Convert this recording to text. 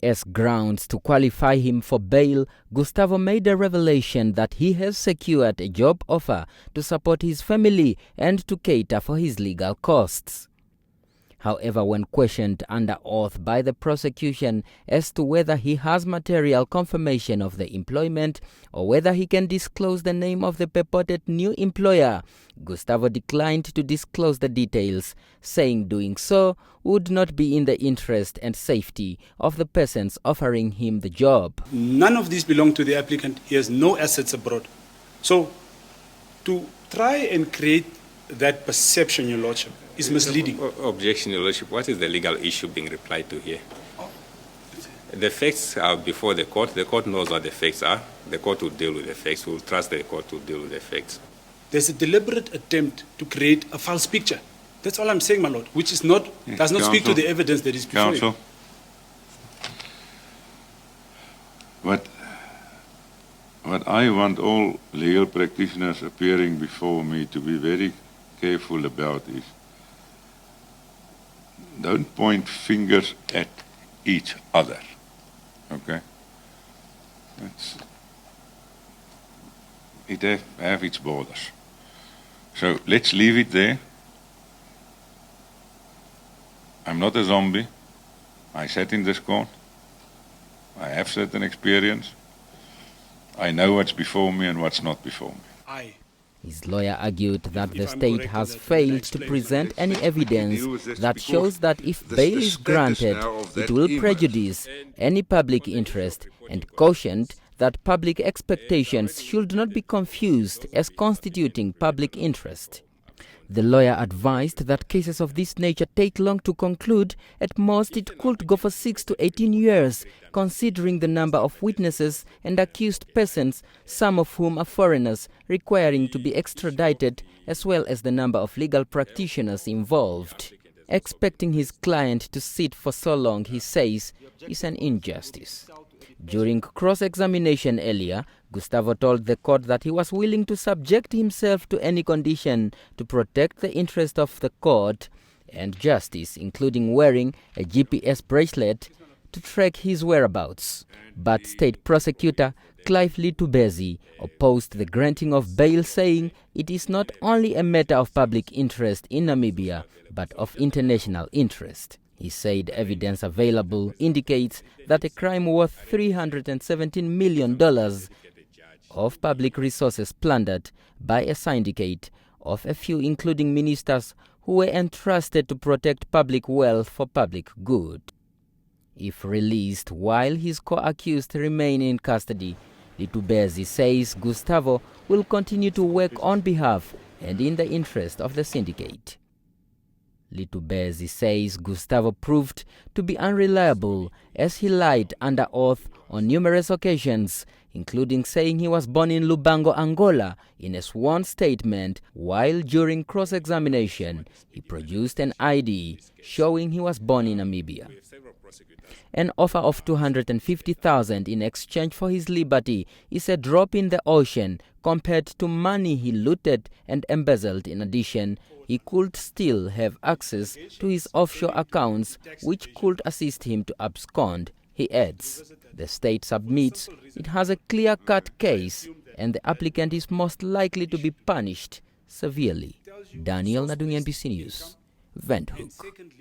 As grounds to qualify him for bail, Gustavo made a revelation that he has secured a job offer to support his family and to cater for his legal costs. However, when questioned under oath by the prosecution as to whether he has material confirmation of the employment or whether he can disclose the name of the purported new employer, Gustavo declined to disclose the details, saying doing so would not be in the interest and safety of the persons offering him the job. None of these belong to the applicant. He has no assets abroad. So, to try and create that perception, Your Lordship, is misleading. Objection, Your Lordship. What is the legal issue being replied to here? The facts are before the court. The court knows what the facts are. The court will deal with the facts. We will trust the court to deal with the facts. There's a deliberate attempt to create a false picture. That's all I'm saying, my Lord, which is not, does not speak to the evidence that is before you. What I want all legal practitioners appearing before me to be very careful about is, don't point fingers at each other, okay? It have its borders. So let's leave it there. I'm not a zombie. I sat in this court. I have certain experience. I know what's before me and what's not before me. His lawyer argued that the state has failed to present any evidence that shows that if bail is granted, it will prejudice any public interest, and cautioned that public expectations should not be confused as constituting public interest. The lawyer advised that cases of this nature take long to conclude. At most, it could go for 6 to 18 years, considering the number of witnesses and accused persons, some of whom are foreigners, requiring to be extradited, as well as the number of legal practitioners involved. Expecting his client to sit for so long, he says, is an injustice. During cross-examination earlier, Gustavo told the court that he was willing to subject himself to any condition to protect the interest of the court and justice, including wearing a GPS bracelet to track his whereabouts. But State Prosecutor Clive Litubezi opposed the granting of bail, saying it is not only a matter of public interest in Namibia, but of international interest. He said evidence available indicates that a crime worth $317 million of public resources plundered by a syndicate of a few, including ministers, who were entrusted to protect public wealth for public good. If released while his co-accused remain in custody, Litubezi says Gustavo will continue to work on behalf and in the interest of the syndicate. Litubezi says Gustavo proved to be unreliable as he lied under oath on numerous occasions, including saying he was born in Lubango, Angola, in a sworn statement, while during cross-examination he produced an ID showing he was born in Namibia. An offer of $250,000 in exchange for his liberty is a drop in the ocean compared to money he looted and embezzled. In addition, he could still have access to his offshore accounts, which could assist him to abscond, he adds. The state submits it has a clear-cut case and the applicant is most likely to be punished severely. Daniel Nadung, NBC News, Windhoek.